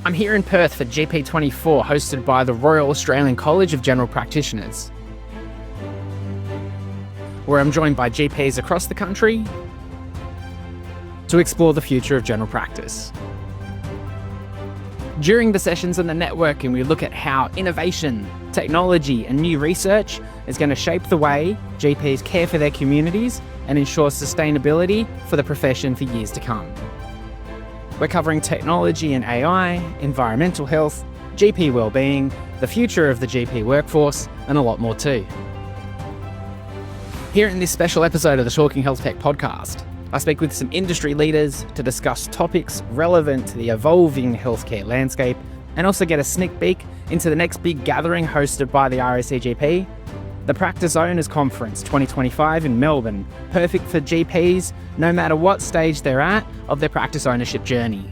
I'm here in Perth for GP24, hosted by the Royal Australian College of General Practitioners, where I'm joined by GPs across the country to explore the future of general practice. During the sessions and the networking, we look at how innovation, technology and new research is going to shape the way GPs care for their communities and ensure sustainability for the profession for years to come. We're covering technology and AI, environmental health, GP wellbeing, the future of the GP workforce, and a lot more too. Here in this special episode of the Talking HealthTech podcast, I speak with some industry leaders to discuss topics relevant to the evolving healthcare landscape and also get a sneak peek into the next big gathering hosted by the RACGP, the Practice Owners Conference 2025 in Melbourne, perfect for GPs no matter what stage they're at of their practice ownership journey.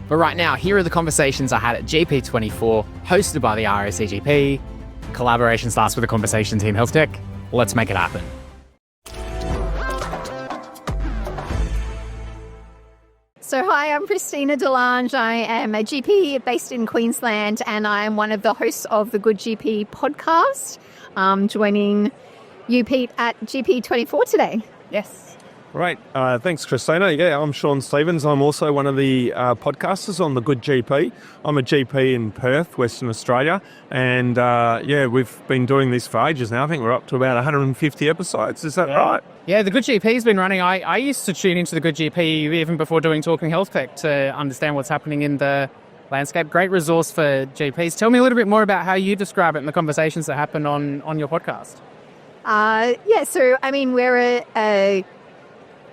But right now, here are the conversations I had at GP24, hosted by the RACGP. Collaboration starts with a conversation, Team HealthTech. Let's make it happen. So hi, I'm Krystyna de Lange. I am a GP based in Queensland and I am one of the hosts of the Good GP podcast, joining you, Pete, at GP24 today. Yes. Right. Thanks, Krystyna. Yeah, I'm Sean Stevens. I'm also one of the podcasters on the Good GP. I'm a GP in Perth, Western Australia. And we've been doing this for ages now. I think we're up to about 150 episodes. Is that right? Yeah, the Good GP's been running. I used to tune into the Good GP even before doing Talking HealthTech to understand what's happening in the landscape. Great resource for GPs. Tell me a little bit more about how you describe it and the conversations that happen on your podcast. We're a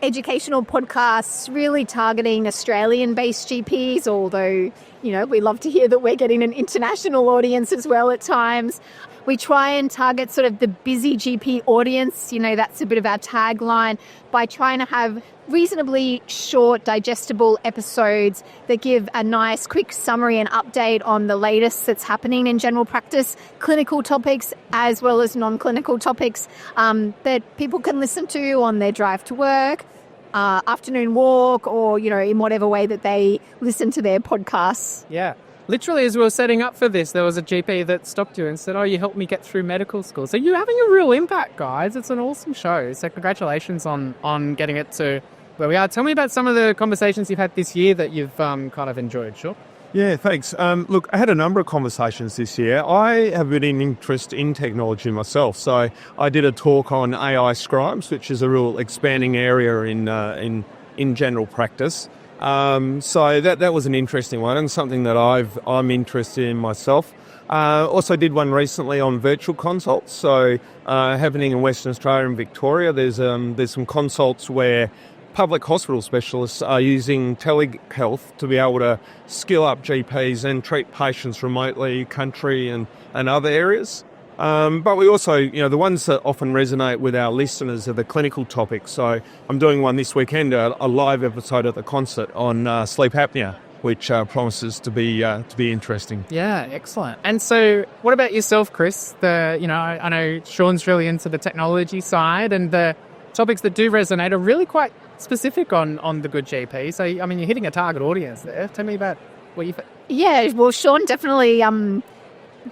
educational podcast really targeting Australian-based GPs, although, we love to hear that we're getting an international audience as well at times. We try and target sort of the busy GP audience, that's a bit of our tagline, by trying to have reasonably short, digestible episodes that give a nice quick summary and update on the latest that's happening in general practice, clinical topics as well as non-clinical topics that people can listen to on their drive to work, afternoon walk, or, in whatever way that they listen to their podcasts. Yeah. Literally, as we were setting up for this, there was a GP that stopped you and said, you helped me get through medical school. So you're having a real impact, guys. It's an awesome show. So congratulations on getting it to where we are. Tell me about some of the conversations you've had this year that you've kind of enjoyed, sure? Yeah, thanks. Look, I had a number of conversations this year. I have been an interest in technology myself. So I did a talk on AI scribes, which is a real expanding area in general practice. So that was an interesting one and something that I'm interested in myself. Also did one recently on virtual consults. So happening in Western Australia and Victoria, there's some consults where public hospital specialists are using telehealth to be able to skill up GPs and treat patients remotely, country and other areas. But we also, the ones that often resonate with our listeners are the clinical topics. So I'm doing one this weekend, a live episode at the concert on sleep apnea, which promises to be interesting. Yeah, excellent. And so what about yourself, Chris? I know Sean's really into the technology side, and the topics that do resonate are really quite specific on the Good GP. So, you're hitting a target audience there. Tell me about what you think. Yeah, well, Sean definitely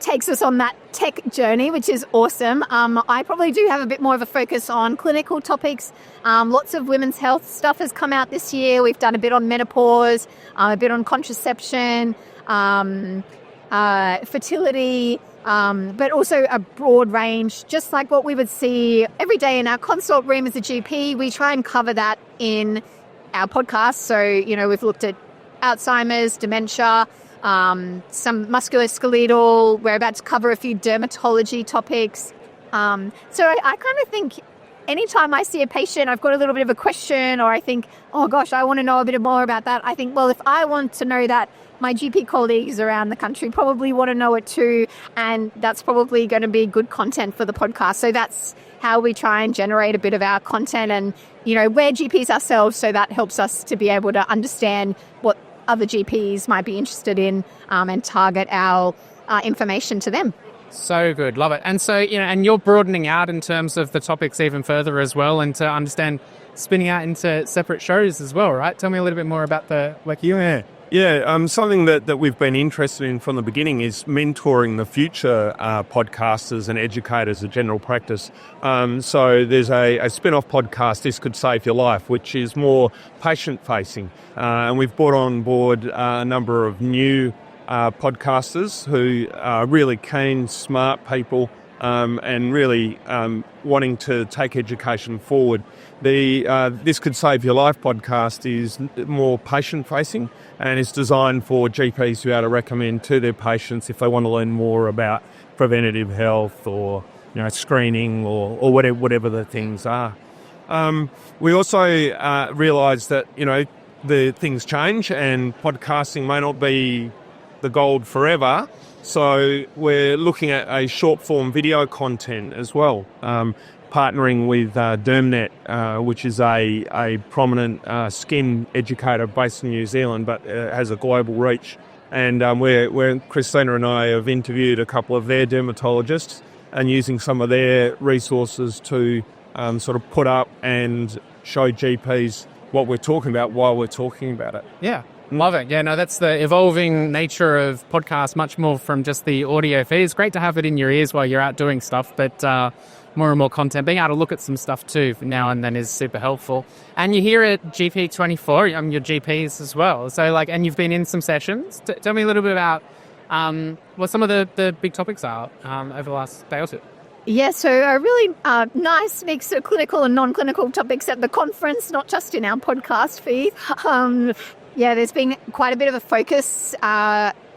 takes us on that tech journey, which is awesome. I probably do have a bit more of a focus on clinical topics. Lots of women's health stuff has come out this year. We've done a bit on menopause, a bit on contraception, fertility, but also a broad range, just like what we would see every day in our consult room as a GP. We try and cover that in our podcast. So, we've looked at Alzheimer's, dementia, some musculoskeletal. We're about to cover a few dermatology topics. So I kind of think anytime I see a patient, I've got a little bit of a question, or I think, oh gosh, I want to know a bit more about that. I think, well, if I want to know that, my GP colleagues around the country probably want to know it too, and that's probably going to be good content for the podcast. So that's how we try and generate a bit of our content, and, we're GPs ourselves, so that helps us to be able to understand what other GPs might be interested in, and target our information to them. So good. Love it. And so, and you're broadening out in terms of the topics even further as well, and to understand spinning out into separate shows as well, right? Tell me a little bit more about the work you... Yeah, something that we've been interested in from the beginning is mentoring the future podcasters and educators of general practice. So there's a spin-off podcast, This Could Save Your Life, which is more patient-facing. And we've brought on board a number of new podcasters who are really keen, smart people, and really wanting to take education forward. The This Could Save Your Life podcast is more patient-facing and is designed for GPs to be able to recommend to their patients if they want to learn more about preventative health or screening or whatever the things are. We also realise that the things change and podcasting may not be the gold forever. So we're looking at a short-form video content as well, partnering with DermNet, which is a prominent skin educator based in New Zealand, but has a global reach. And where Krystyna and I have interviewed a couple of their dermatologists and using some of their resources to sort of put up and show GPs what we're talking about while we're talking about it. Yeah. Love it. Yeah, no, that's the evolving nature of podcasts, much more from just the audio feed. It's great to have it in your ears while you're out doing stuff, but more and more content, being able to look at some stuff too now and then is super helpful. And you're here at GP24, your GPs as well. So and you've been in some sessions. Tell me a little bit about what some of the big topics are over the last day or two. Yeah, so a really nice mix of clinical and non-clinical topics at the conference, not just in our podcast feed. Yeah, there's been quite a bit of a focus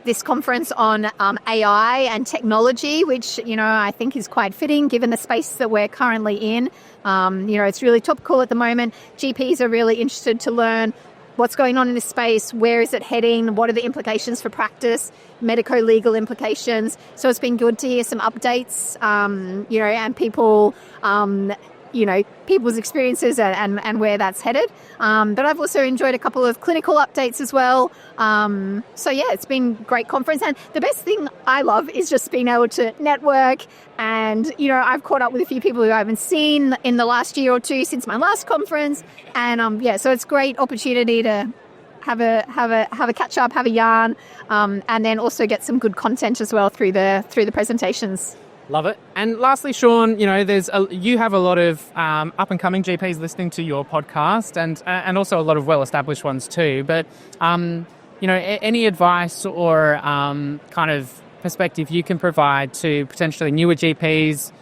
this conference on AI and technology, which, I think is quite fitting given the space that we're currently in. It's really topical at the moment. GPs are really interested to learn what's going on in this space, where is it heading, what are the implications for practice, medico-legal implications. So it's been good to hear some updates, and people... people's experiences and where that's headed. But I've also enjoyed a couple of clinical updates as well. It's been a great conference. And the best thing I love is just being able to network. And, I've caught up with a few people who I haven't seen in the last year or two since my last conference. And, so it's a great opportunity to have a catch up, have a yarn, and then also get some good content as well through the presentations. Love it. And lastly, Sean, you have a lot of up-and-coming GPs listening to your podcast and also a lot of well-established ones too. But, any advice or kind of perspective you can provide to potentially newer GPs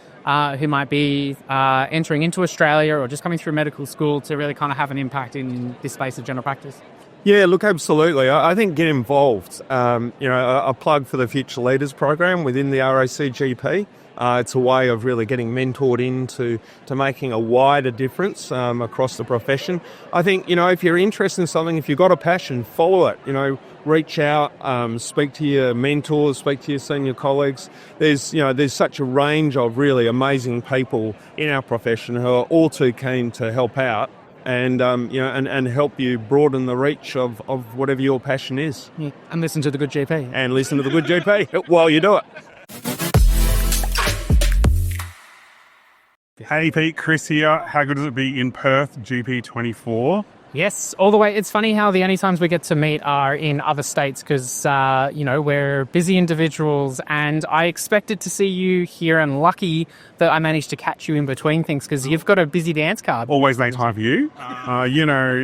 who might be entering into Australia or just coming through medical school to really kind of have an impact in this space of general practice? Yeah, look, absolutely. I think get involved. A plug for the Future Leaders program within the RACGP. It's a way of really getting mentored into making a wider difference across the profession. I think, if you're interested in something, if you've got a passion, follow it. Reach out, speak to your mentors, speak to your senior colleagues. There's such a range of really amazing people in our profession who are all too keen to help out. And and help you broaden the reach of whatever your passion is. Yeah. And listen to the good GP. And listen to the good GP while you do it. Hey Pete, Chris here. How good does it be in Perth, GP24? Yes, all the way. It's funny how the only times we get to meet are in other states because, we're busy individuals, and I expected to see you here, and lucky that I managed to catch you in between things because you've got a busy dance card. Always made time for you.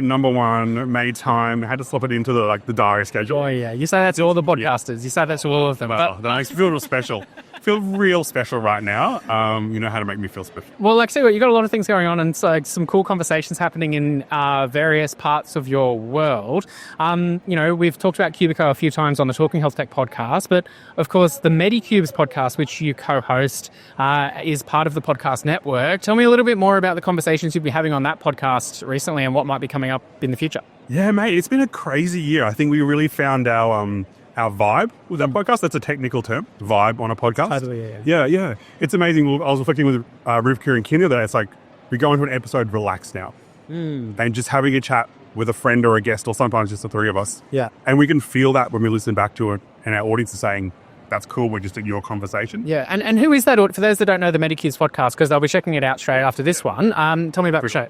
Number one, made time. Had to slip it into the diary schedule. Oh, yeah. You say that to all the podcasters. You say that to all of them. Well, that makes me feel real special. Feel real special right now. You know how to make me feel special. Well, you've got a lot of things going on and some cool conversations happening in various parts of your world. We've talked about Cubiko a few times on the Talking HealthTech podcast, but of course the MediCubes podcast, which you co-host, is part of the podcast network. Tell me a little bit more about the conversations you've been having on that podcast recently and what might be coming up in the future. Yeah, mate, it's been a crazy year. I think we really found our vibe with that podcast. That's a technical term, vibe on a podcast. Totally, Yeah. It's amazing. I was reflecting with Rivka and Kinder that it's like we go into an episode relaxed now. And just having a chat with a friend or a guest or sometimes just the three of us. Yeah. And we can feel that when we listen back to it and our audience is saying, that's cool. We're just in your conversation. Yeah. And who is that? For those that don't know the Medicures podcast, because they'll be checking it out straight after this one. Tell me about the show.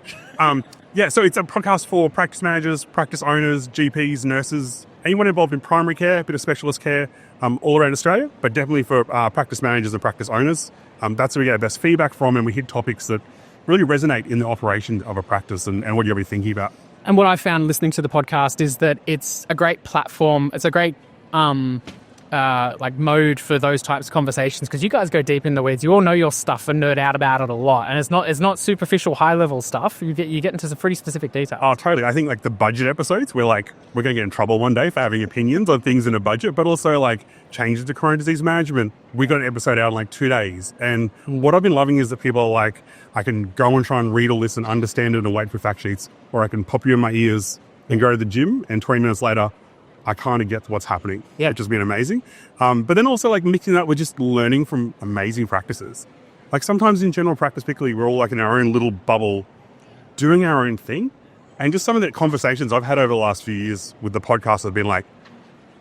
So it's a podcast for practice managers, practice owners, GPs, nurses, anyone involved in primary care, a bit of specialist care, all around Australia, but definitely for practice managers and practice owners. That's where we get our best feedback from, and we hit topics that really resonate in the operation of a practice and what you'll be thinking about. And what I found listening to the podcast is that it's a great platform. It's a great mode for those types of conversations, because you guys go deep in the weeds. You all know your stuff and nerd out about it a lot, and it's not superficial high level stuff. You get into some pretty specific detail. Oh, totally. I think like the budget episodes, we're going to get in trouble one day for having opinions on things in a budget, but also like changes to chronic disease management. We got an episode out in like 2 days, and what I've been loving is that people are like, I can go and try and read all this and understand it and wait for fact sheets, or I can pop you in my ears and go to the gym, and 20 minutes later I kind of get what's happening, which has been amazing. But then also like mixing that with just learning from amazing practices. Like sometimes in general practice, particularly, we're all like in our own little bubble doing our own thing. And just some of the conversations I've had over the last few years with the podcast have been like,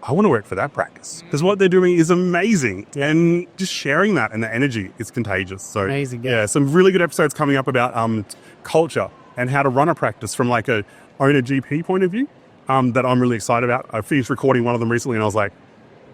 I want to work for that practice because what they're doing is amazing. And just sharing that and the energy is contagious. So amazing. Yeah, some really good episodes coming up about culture and how to run a practice from like a owner GP point of view. That I'm really excited about. I finished recording one of them recently and I was like,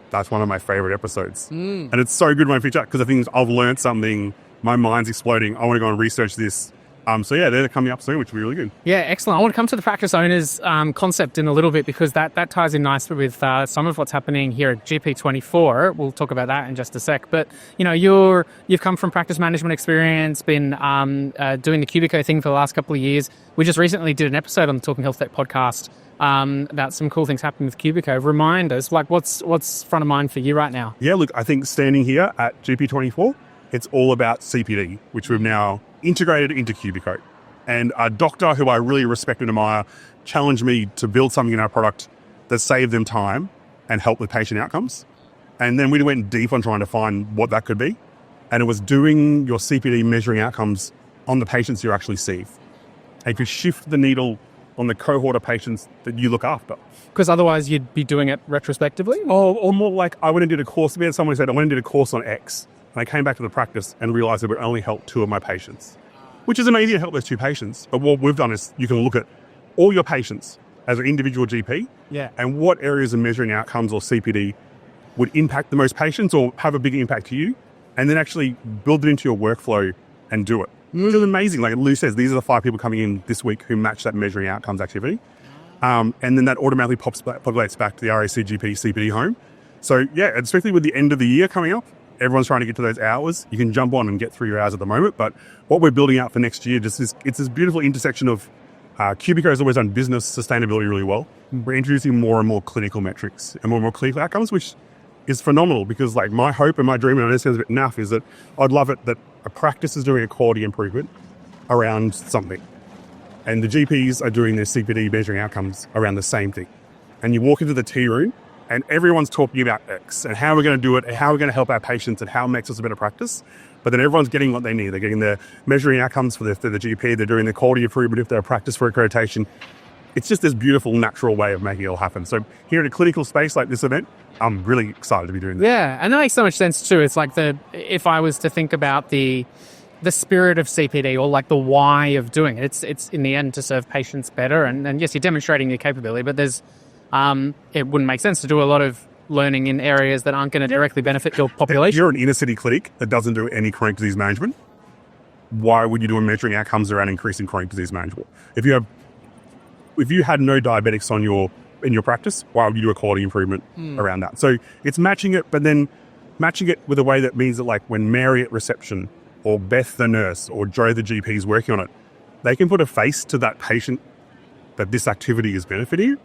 that's one of my favorite episodes. And it's so good when I finish that because I think I've learned something. My mind's exploding. I want to go and research this. They're coming up soon, which will be really good. Yeah, excellent. I want to come to the practice owners concept in a little bit, because that ties in nicely with some of what's happening here at GP24. We'll talk about that in just a sec. But, you know, you've come from practice management experience, been doing the Cubiko thing for the last couple of years. We just recently did an episode on the Talking HealthTech podcast about some cool things happening with Cubiko. Remind us, like, what's front of mind for you right now? Yeah, look, I think standing here at GP24, it's all about CPD, which we've now integrated into Cubiko. And a doctor who I really respect and admire challenged me to build something in our product that saved them time and helped with patient outcomes. And then we went deep on trying to find what that could be. And it was doing your CPD measuring outcomes on the patients you actually see. And you shift the needle on the cohort of patients that you look after. Because otherwise you'd be doing it retrospectively? Or more like I went and did a course. We had someone who said, I went and did a course on X. And I came back to the practice and realized it would only help 2 of my patients, which is amazing to help those 2 patients. But what we've done is you can look at all your patients as an individual GP and what areas of measuring outcomes or CPD would impact the most patients or have a bigger impact to you, and then actually build it into your workflow and do it. Which is amazing. Like Lou says, these are the 5 people coming in this week who match that measuring outcomes activity. And then that automatically populates back to the RACGP CPD home. So yeah, especially with the end of the year coming up, everyone's trying to get to those hours. You can jump on and get through your hours at the moment. But what we're building out for next year, it's this beautiful intersection of Cubiko has always done business sustainability really well. We're introducing more and more clinical metrics and more clinical outcomes, which is phenomenal because like my hope and my dream, and I know it sounds a bit naff, is that I'd love it that a practice is doing a quality improvement around something. And the GPs are doing their CPD measuring outcomes around the same thing. And you walk into the tea room and everyone's talking about X and how we're going to do it and how we're going to help our patients and how it makes us a better practice. But then everyone's getting what they need. They're getting their measuring outcomes for the GP. They're doing the quality improvement if they're a practice for accreditation. It's just this beautiful, natural way of making it all happen. So here in a clinical space like this event, I'm really excited to be doing that. Yeah, and that makes so much sense too. It's like if I was to think about the spirit of CPD or like the why of doing it, it's in the end to serve patients better. And yes, you're demonstrating your capability, but there's it wouldn't make sense to do a lot of learning in areas that aren't going to directly benefit your population. If you're an inner city clinic that doesn't do any chronic disease management, why would you do measuring outcomes around increasing chronic disease management? If you had no diabetics in your practice, why would you do a quality improvement around that? So it's matching it, but then matching it with a way that means that like when Mary at reception or Beth the nurse or Joe the GP is working on it, they can put a face to that patient that this activity is benefiting.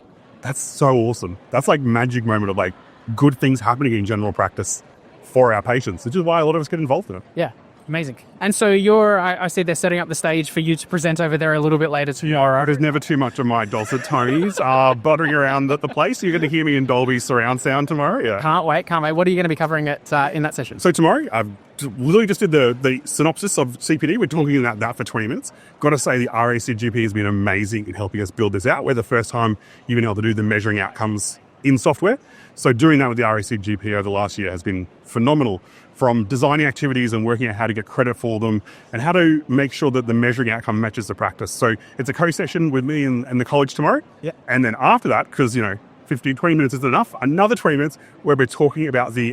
That's so awesome. That's like magic moment of like good things happening in general practice for our patients, which is why a lot of us get involved in it. Yeah. Amazing. And so I see they're setting up the stage for you to present over there a little bit later tomorrow. Yeah, there's never too much of my dulcet tones buttering around the place. You're going to hear me in Dolby surround sound tomorrow. Yeah. Can't wait. What are you going to be covering in that session? So tomorrow, I've literally just did the synopsis of CPD. We're talking about that for 20 minutes. Got to say the RACGP has been amazing in helping us build this out. We're the first time you've been able to do the measuring outcomes in software. So doing that with the RACGP over the last year has been phenomenal, from designing activities and working out how to get credit for them and how to make sure that the measuring outcome matches the practice. So it's a co-session with me and the college tomorrow. Yeah. And then after that, because, 15, 20 minutes isn't enough, another 20 minutes where we're talking about the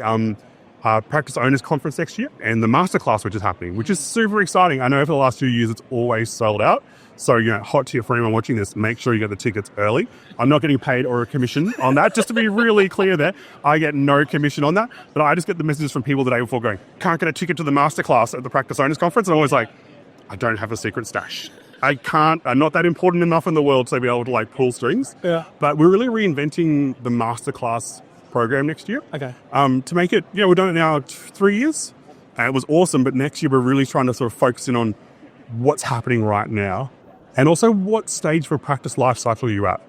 Practice Owners Conference next year and the masterclass which is happening, which is super exciting. I know for the last 2 years it's always sold out. So, hot tip for anyone watching this, make sure you get the tickets early. I'm not getting paid or a commission on that. Just to be really clear there, I get no commission on that. But I just get the messages from people the day before going, can't get a ticket to the masterclass at the Practice Owners Conference. And I'm always like, I don't have a secret stash. I can't, I'm not that important enough in the world to be able to pull strings. Yeah. But we're really reinventing the masterclass program next year. Okay. To make it, we've done it now 3 years. And it was awesome. But next year we're really trying to sort of focus in on what's happening right now. And also, what stage of practice life cycle are you at?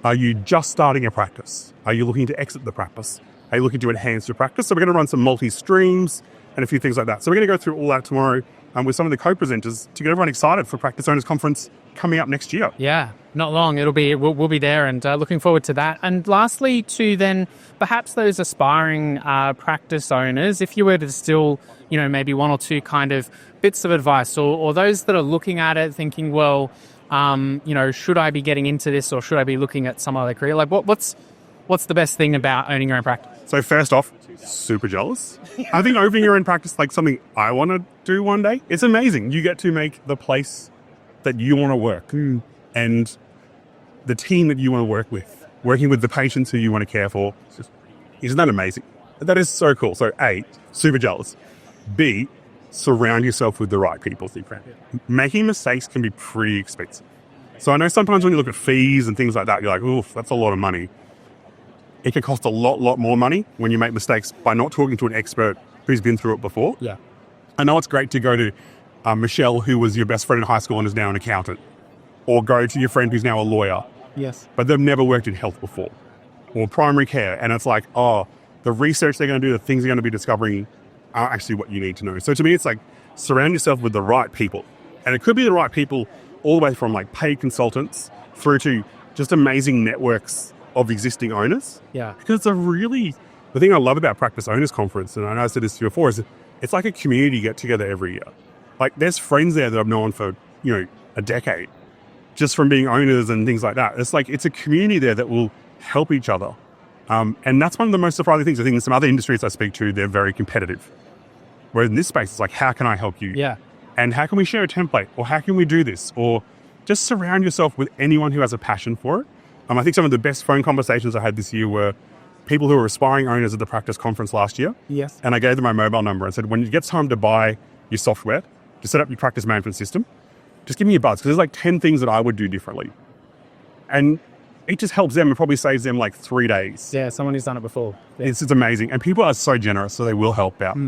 Are you just starting a practice? Are you looking to exit the practice? Are you looking to enhance your practice? So we're going to run some multi-streams and a few things like that. So we're going to go through all that tomorrow with some of the co-presenters to get everyone excited for Practice Owners Conference coming up next year. Yeah, not long. We'll be there, and looking forward to that. And lastly, to then perhaps those aspiring practice owners, if you were to distill, maybe one or two kind of bits of advice, or those that are looking at it thinking, well, should I be getting into this, or should I be looking at some other career? What's the best thing about owning your own practice? So first off, super jealous. I think opening your own practice, something I want to do one day. It's amazing. You get to make the place that you want to work and the team that you want to work with, working with the patients who you want to care for. Isn't that amazing? That is so cool. So A, super jealous. B, surround yourself with the right people. Making mistakes can be pretty expensive. So I know sometimes when you look at fees and things like that, you're like, oof, that's a lot of money. It can cost a lot more money when you make mistakes by not talking to an expert who's been through it before. Yeah. I know it's great to go to Michelle, who was your best friend in high school and is now an accountant, or go to your friend who's now a lawyer. Yes. But they've never worked in health before, or primary care. And it's like, the research they're going to do, the things they're going to be discovering are actually what you need to know. So to me, it's surround yourself with the right people. And it could be the right people all the way from paid consultants through to just amazing networks of existing owners. Yeah. Because the thing I love about Practice Owners Conference, and I know I said this to you before, is it's like a community get together every year. There's friends there that I've known for, a decade, just from being owners and things like that. It's a community there that will help each other. And that's one of the most surprising things. I think in some other industries I speak to, they're very competitive. Whereas in this space, it's how can I help you? Yeah. And how can we share a template? Or how can we do this? Or just surround yourself with anyone who has a passion for it. I think some of the best phone conversations I had this year were people who were aspiring owners at the practice conference last year. Yes. And I gave them my mobile number and said, when it gets time to buy your software, to set up your practice management system, just give me a buzz, because there's 10 things that I would do differently. And it just helps them and probably saves them 3 days. Yeah, someone who's done it before. Yeah. It's amazing. And people are so generous, so they will help out.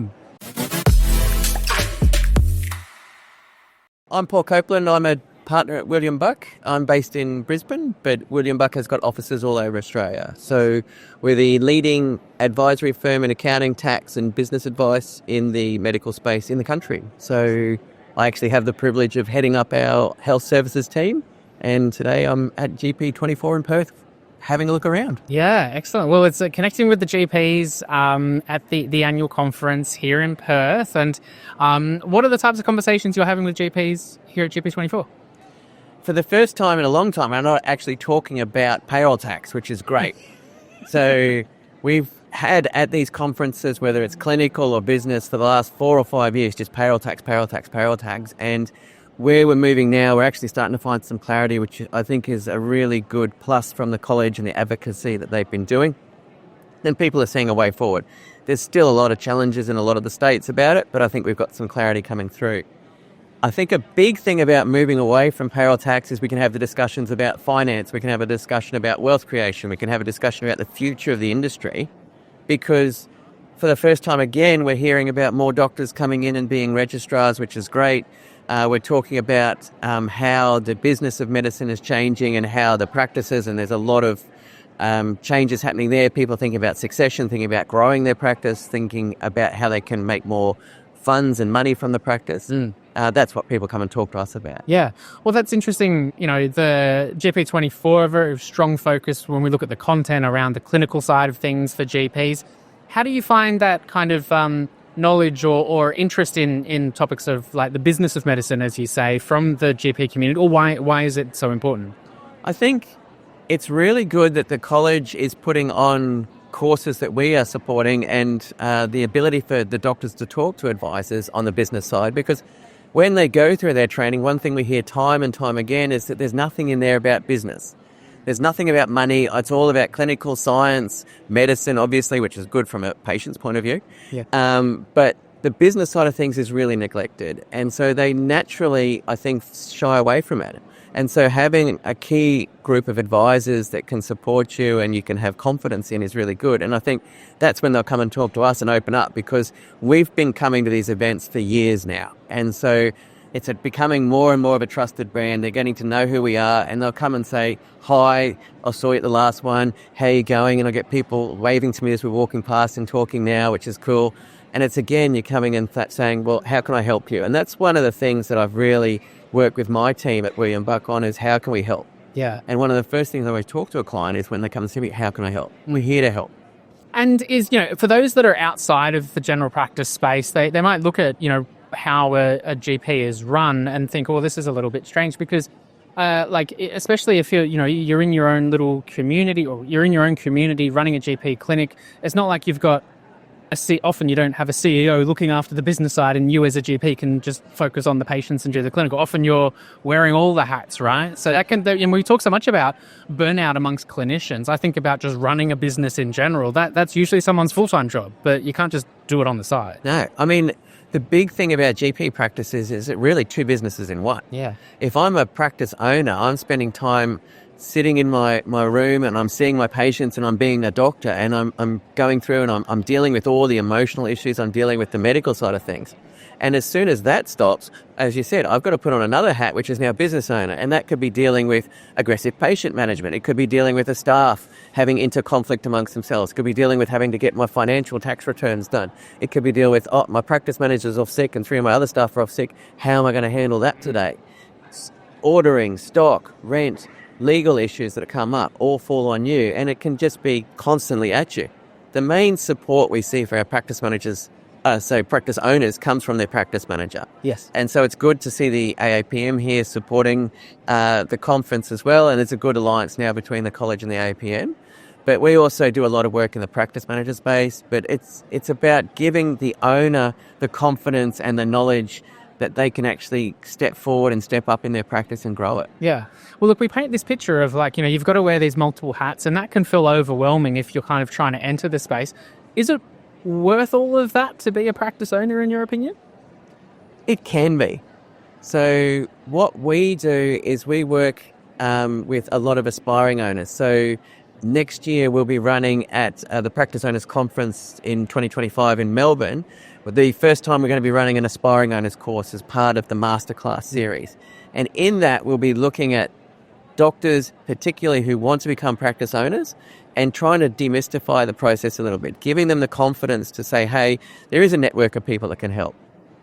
I'm Paul Copeland. I'm a partner at William Buck. I'm based in Brisbane, but William Buck has got offices all over Australia. So we're the leading advisory firm in accounting, tax and business advice in the medical space in the country. So I actually have the privilege of heading up our health services team. And today I'm at GP24 in Perth, having a look around. Yeah, excellent. Well, it's connecting with the GPs at the annual conference here in Perth. And what are the types of conversations you're having with GPs here at GP24? For the first time in a long time, I'm not actually talking about payroll tax, which is great. So we've had at these conferences, whether it's clinical or business, for the last 4 or 5 years, just payroll tax. And where we're moving now, we're actually starting to find some clarity, which I think is a really good plus from the college and the advocacy that they've been doing. Then people are seeing a way forward. There's still a lot of challenges in a lot of the states about it, but I think we've got some clarity coming through. I think a big thing about moving away from payroll tax is we can have the discussions about finance, we can have a discussion about wealth creation, we can have a discussion about the future of the industry, because for the first time again, we're hearing about more doctors coming in and being registrars, which is great. We're talking about how the business of medicine is changing and how the practices, and there's a lot of changes happening there. People thinking about succession, thinking about growing their practice, thinking about how they can make more funds and money from the practice. That's what people come and talk to us about. Yeah. Well, that's interesting. You know, the GP24, a very strong focus when we look at the content around the clinical side of things for GPs. How do you find that kind of knowledge or interest in topics of like the business of medicine, as you say, from the GP community? Or why is it so important? I think it's really good that the college is putting on courses that we are supporting and the ability for the doctors to talk to advisors on the business side, because when they go through their training, one thing we hear time and time again is that there's nothing in there about business. There's nothing about money. It's all about clinical science, medicine, obviously, which is good from a patient's point of view. Yeah. But the business side of things is really neglected. And so they naturally, I think, shy away from it. And so having a key group of advisors that can support you and you can have confidence in is really good. And I think that's when they'll come and talk to us and open up, because we've been coming to these events for years now. And so it's becoming more and more of a trusted brand. They're getting to know who we are, and they'll come and say, hi, I saw you at the last one. How are you going? And I get people waving to me as we're walking past and talking now, which is cool. And it's, again, you're coming and saying, well, how can I help you? And that's one of the things that I've really worked with my team at William Buck on, is how can we help? Yeah. And one of the first things I always talk to a client is when they come and see me, how can I help? We're here to help. And for those that are outside of the general practice space, they might look at, how a GP is run and think, well, this is a little bit strange, because especially if you're in your own little community, or you're in your own community running a GP clinic, it's not like you've got often you don't have a CEO looking after the business side and you as a GP can just focus on the patients and do the clinical. Often you're wearing all the hats, right? So and we talk so much about burnout amongst clinicians. I think about just running a business in general. That's usually someone's full-time job, but you can't just do it on the side. No, I mean, the big thing about GP practices is it really two businesses in one. Yeah. If I'm a practice owner, I'm spending time sitting in my room and I'm seeing my patients and I'm being a doctor and I'm going through and I'm dealing with all the emotional issues, I'm dealing with the medical side of things. And as soon as that stops, as you said, I've got to put on another hat, which is now business owner. And that could be dealing with aggressive patient management. It could be dealing with the staff having interconflict amongst themselves. It could be dealing with having to get my financial tax returns done. It could be dealing with, my practice manager's off sick and 3 of my other staff are off sick. How am I going to handle that today? Ordering, stock, rent, legal issues that come up all fall on you, and it can just be constantly at you. The main support we see for our practice managers, practice owners, comes from their practice manager. Yes. And so it's good to see the AAPM here supporting the conference as well, and there's a good alliance now between the college and the AAPM. But we also do a lot of work in the practice manager space, but it's about giving the owner the confidence and the knowledge that they can actually step forward and step up in their practice and grow it. Yeah. Well, look, we paint this picture of you've got to wear these multiple hats, and that can feel overwhelming if you're kind of trying to enter the space. Is it worth all of that to be a practice owner, in your opinion? It can be. So what we do is we work with a lot of aspiring owners. So next year we'll be running at the Practice Owners Conference in 2025 in Melbourne. The first time we're going to be running an aspiring owners course as part of the masterclass series. And in that we'll be looking at doctors, particularly who want to become practice owners, and trying to demystify the process a little bit, giving them the confidence to say, hey, there is a network of people that can help.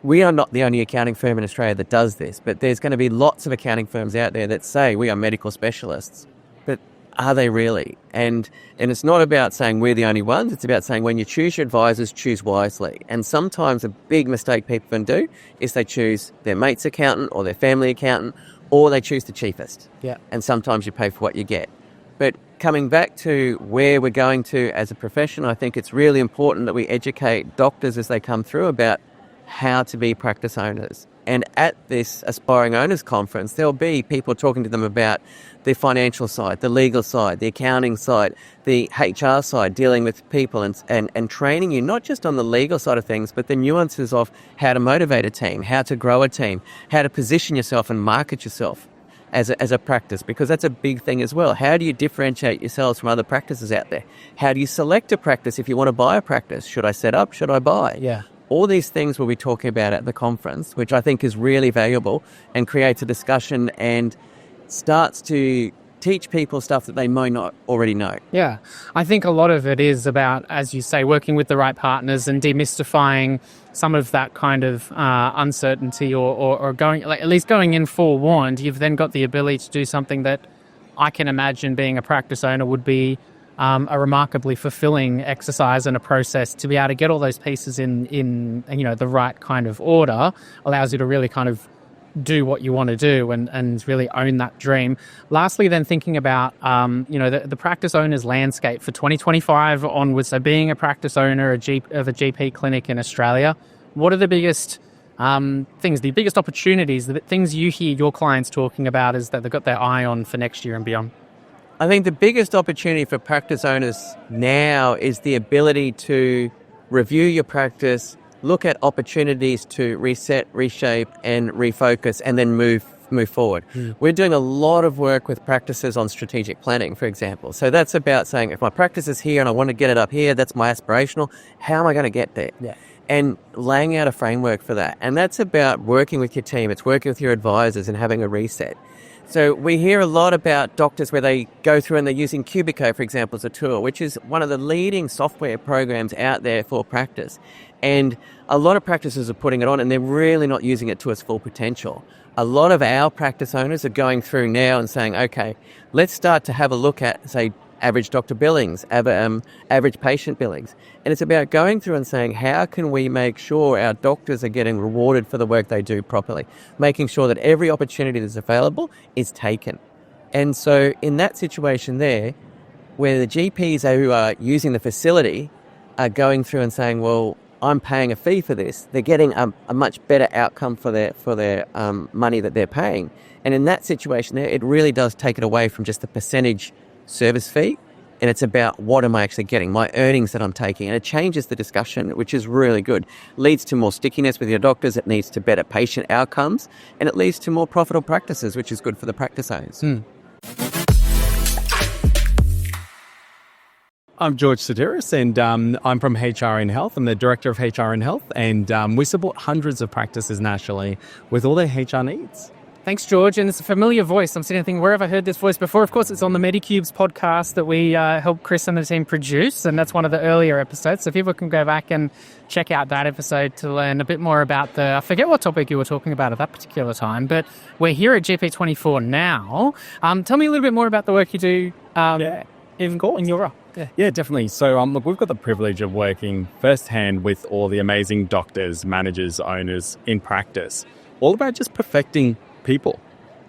We are not the only accounting firm in Australia that does this, but there's going to be lots of accounting firms out there that say we are medical specialists. But are they really? And it's not about saying we're the only ones. It's about saying when you choose your advisors, choose wisely. And sometimes a big mistake people can do is they choose their mate's accountant or their family accountant, or they choose the cheapest. Yeah. And sometimes you pay for what you get. But coming back to where we're going to as a profession, I think it's really important that we educate doctors as they come through about how to be practice owners. And at this Aspiring Owners Conference, there'll be people talking to them about the financial side, the legal side, the accounting side, the HR side, dealing with people and training you not just on the legal side of things, but the nuances of how to motivate a team, how to grow a team, how to position yourself and market yourself as a practice, because that's a big thing as well. How do you differentiate yourselves from other practices out there? How do you select a practice if you want to buy a practice? Should I set up? Should I buy? Yeah. All these things we'll be talking about at the conference, which I think is really valuable and creates a discussion and starts to teach people stuff that they might not already know. Yeah, I think a lot of it is about, as you say, working with the right partners and demystifying some of that kind of uncertainty or going, like, at least going in forewarned. You've then got the ability to do something that I can imagine being a practice owner would be a remarkably fulfilling exercise and a process. To be able to get all those pieces in the right kind of order allows you to really kind of do what you want to do and really own that dream. Lastly, then thinking about the practice owner's landscape for 2025 onwards. So being a practice owner of a GP clinic in Australia, what are the biggest things, the biggest opportunities, the things you hear your clients talking about is that they've got their eye on for next year and beyond? I think the biggest opportunity for practice owners now is the ability to review your practice, look at opportunities to reset, reshape, and refocus, and then move forward. We're doing a lot of work with practices on strategic planning, for example. So that's about saying, if my practice is here and I want to get it up here, that's my aspirational, how am I going to get there? Yeah. And laying out a framework for that. And that's about working with your team. It's working with your advisors and having a reset. So we hear a lot about doctors where they go through and they're using Cubiko, for example, as a tool, which is one of the leading software programs out there for practice. And a lot of practices are putting it on and they're really not using it to its full potential. A lot of our practice owners are going through now and saying, okay, let's start to have a look at, say, average doctor billings, average patient billings. And it's about going through and saying, how can we make sure our doctors are getting rewarded for the work they do properly? Making sure that every opportunity that's available is taken. And so in that situation there, where the GPs who are using the facility are going through and saying, well, I'm paying a fee for this, they're getting a much better outcome for their money that they're paying. And in that situation there, it really does take it away from just the percentage service fee, and it's about what am I actually getting, my earnings that I'm taking, and it changes the discussion, which is really good. Leads to more stickiness with your doctors, it leads to better patient outcomes, and it leads to more profitable practices, which is good for the practice owners. I'm George Sotiris, and I'm from HR in Health. I'm the Director of HR in Health, and we support hundreds of practices nationally with all their HR needs. Thanks, George. And it's a familiar voice. I'm sitting thinking, where have I heard this voice before? Of course, it's on the Medicubes podcast that we helped Chris and the team produce, and that's one of the earlier episodes. So people can go back and check out that episode to learn a bit more about I forget what topic you were talking about at that particular time, but we're here at GP24 now. Tell me a little bit more about the work you do in your role. Yeah, definitely. So look, we've got the privilege of working firsthand with all the amazing doctors, managers, owners in practice, all about just perfecting people,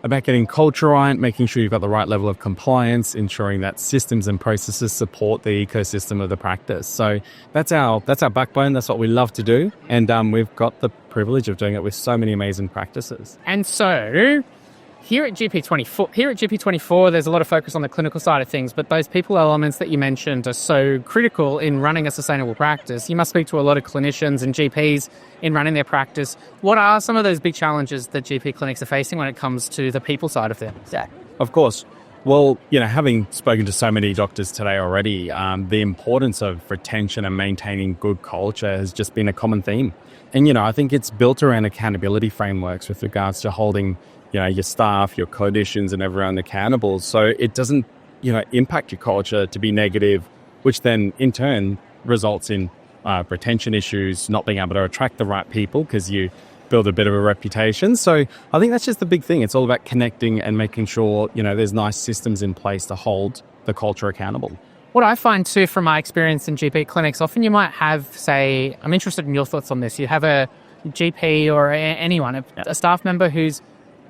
about getting culture right, making sure you've got the right level of compliance, ensuring that systems and processes support the ecosystem of the practice. So that's our backbone. That's what we love to do. And we've got the privilege of doing it with so many amazing practices. And so here at GP24, there's a lot of focus on the clinical side of things, but those people elements that you mentioned are so critical in running a sustainable practice. You must speak to a lot of clinicians and GPs in running their practice. What are some of those big challenges that GP clinics are facing when it comes to the people side of things? Yeah, of course. Well, having spoken to so many doctors today already, the importance of retention and maintaining good culture has just been a common theme. And, I think it's built around accountability frameworks with regards to holding your staff, your clinicians and everyone accountable. So it doesn't, impact your culture to be negative, which then in turn results in retention issues, not being able to attract the right people because you build a bit of a reputation. So I think that's just the big thing. It's all about connecting and making sure, there's nice systems in place to hold the culture accountable. What I find too from my experience in GP clinics, often you might have, say, I'm interested in your thoughts on this. You have a GP or anyone, a staff member who's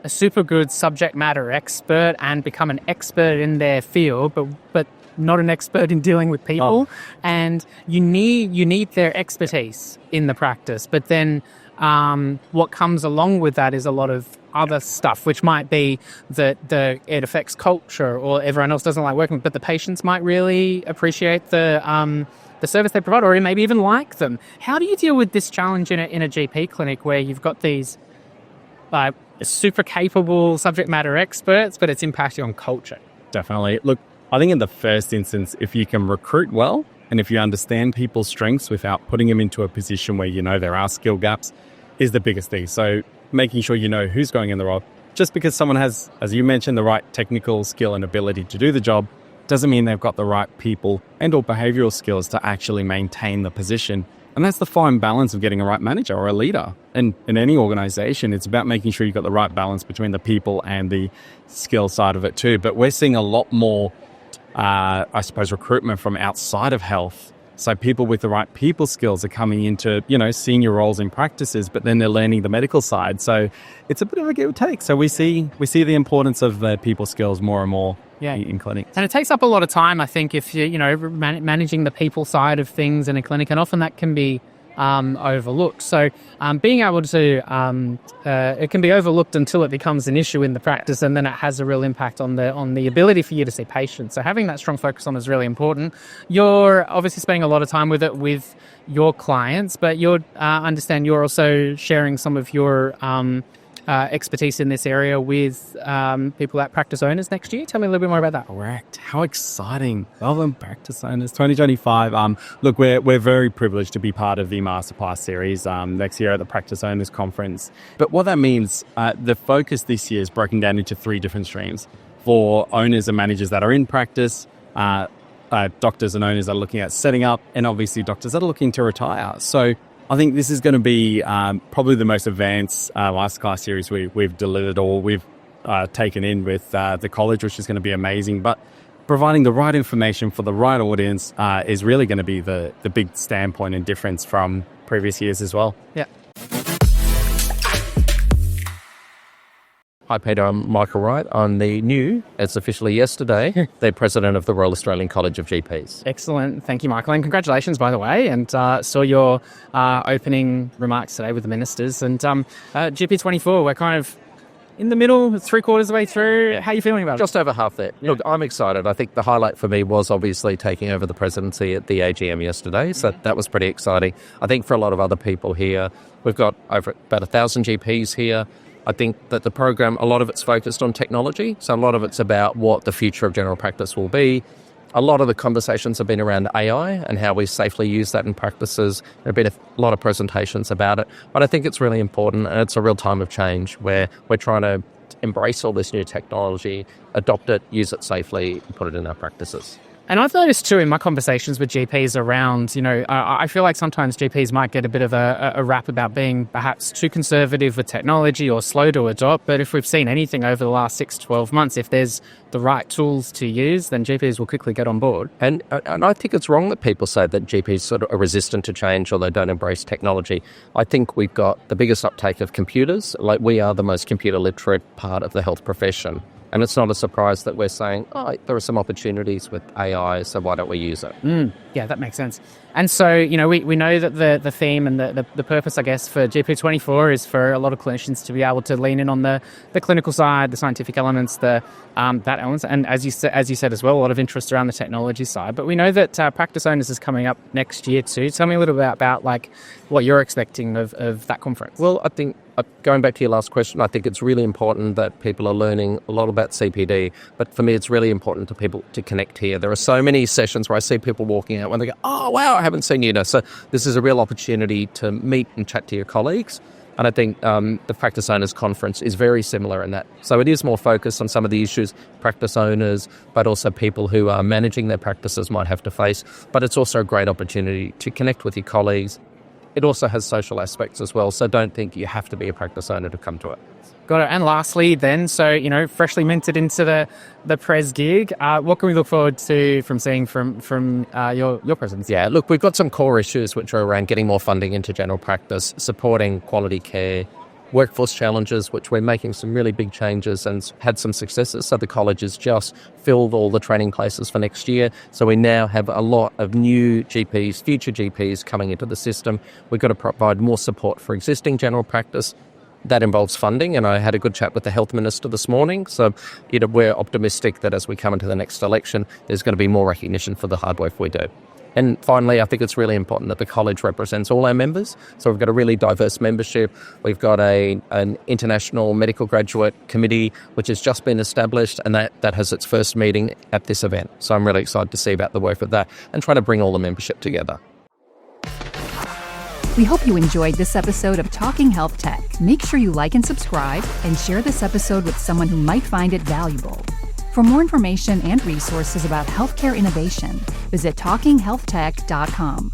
a super good subject matter expert and become an expert in their field, but not an expert in dealing with people. And you need their expertise in the practice. But then what comes along with that is a lot of other stuff, which might be that it affects culture or everyone else doesn't like working, but the patients might really appreciate the service they provide or maybe even like them. How do you deal with this challenge in a GP clinic where you've got these super capable subject matter experts, but it's impacting on culture? Definitely. Look, I think in the first instance, if you can recruit well and if you understand people's strengths without putting them into a position where there are skill gaps is the biggest thing. So making sure who's going in the role, just because someone has, as you mentioned, the right technical skill and ability to do the job, doesn't mean they've got the right people and or behavioral skills to actually maintain the position. And that's the fine balance of getting a right manager or a leader. And in any organization, it's about making sure you've got the right balance between the people and the skill side of it too. But we're seeing a lot more, I suppose, recruitment from outside of health. So people with the right people skills are coming into, senior roles in practices, but then they're learning the medical side. So it's a bit of a give and take. So we see the importance of the people skills more and more in clinics. And it takes up a lot of time, I think, if you're, managing the people side of things in a clinic, and often that can be overlooked. So being able to, it can be overlooked until it becomes an issue in the practice, and then it has a real impact on the ability for you to see patients. So having that strong focus on is really important. You're obviously spending a lot of time with it with your clients, but you're understand you're also sharing some of your expertise in this area with people at practice owners next year. Tell me a little bit more about that. Correct. How exciting. Well done, practice owners 2025. Look, we're very privileged to be part of the Masterclass series next year at the Practice Owners Conference. But what that means, the focus this year is broken down into 3 different streams. For owners and managers that are in practice, doctors and owners that are looking at setting up, and obviously doctors that are looking to retire. So I think this is going to be probably the most advanced Masterclass series we've delivered or we've taken in with the college, which is going to be amazing. But providing the right information for the right audience is really going to be the big standpoint and difference from previous years as well. Yeah. Hi Peter, I'm Michael Wright. I'm the new, it's officially yesterday, the President of the Royal Australian College of GPs. Excellent. Thank you, Michael. And congratulations, by the way. And saw your opening remarks today with the ministers. And GP24, we're kind of in the middle, 3/4 of the way through. How are you feeling about it? Just over half there. Yeah. Look, I'm excited. I think the highlight for me was obviously taking over the presidency at the AGM yesterday. So that was pretty exciting. I think for a lot of other people here, we've got over about 1,000 GPs here. I think that the program, a lot of it's focused on technology. So a lot of it's about what the future of general practice will be. A lot of the conversations have been around AI and how we safely use that in practices. There have been a lot of presentations about it. But I think it's really important, and it's a real time of change where we're trying to embrace all this new technology, adopt it, use it safely, and put it in our practices. And I've noticed too in my conversations with GPs around, I feel like sometimes GPs might get a bit of a rap about being perhaps too conservative with technology or slow to adopt. But if we've seen anything over the last 6 to 12 months, if there's the right tools to use, then GPs will quickly get on board. And I think it's wrong that people say that GPs sort of are resistant to change or they don't embrace technology. I think we've got the biggest uptake of computers. Like, we are the most computer literate part of the health profession. And it's not a surprise that we're saying, there are some opportunities with AI, so why don't we use it? Yeah, that makes sense. And so, we know that the theme and the purpose, I guess, for GP24 is for a lot of clinicians to be able to lean in on the clinical side, the scientific elements, that elements. And as you said as well, a lot of interest around the technology side. But we know that Practice Owners is coming up next year too. Tell me a little bit about what you're expecting of that conference. Well, I think, going back to your last question, I think it's really important that people are learning a lot about CPD. But for me, it's really important to people to connect here. There are so many sessions where I see people walking out when they go, oh, wow, I haven't seen you. So this is a real opportunity to meet and chat to your colleagues. And I think the Practice Owners Conference is very similar in that. So it is more focused on some of the issues practice owners, but also people who are managing their practices might have to face. But it's also a great opportunity to connect with your colleagues. It also has social aspects as well, so don't think you have to be a practice owner to come to it. Got it. And lastly then, so, freshly minted into the Pres gig, what can we look forward to from seeing from your presence? Yeah, look, we've got some core issues which are around getting more funding into general practice, supporting quality care, workforce challenges, which we're making some really big changes and had some successes. So the college has just filled all the training places for next year. So we now have a lot of new GPs, future GPs coming into the system. We've got to provide more support for existing general practice. That involves funding, and I had a good chat with the Health Minister this morning. So we're optimistic that as we come into the next election, there's going to be more recognition for the hard work we do. And finally, I think it's really important that the college represents all our members. So we've got a really diverse membership. We've got an international medical graduate committee, which has just been established, and that has its first meeting at this event. So I'm really excited to see about the work of that and try to bring all the membership together. We hope you enjoyed this episode of Talking Health Tech. Make sure you like and subscribe and share this episode with someone who might find it valuable. For more information and resources about healthcare innovation, visit talkinghealthtech.com.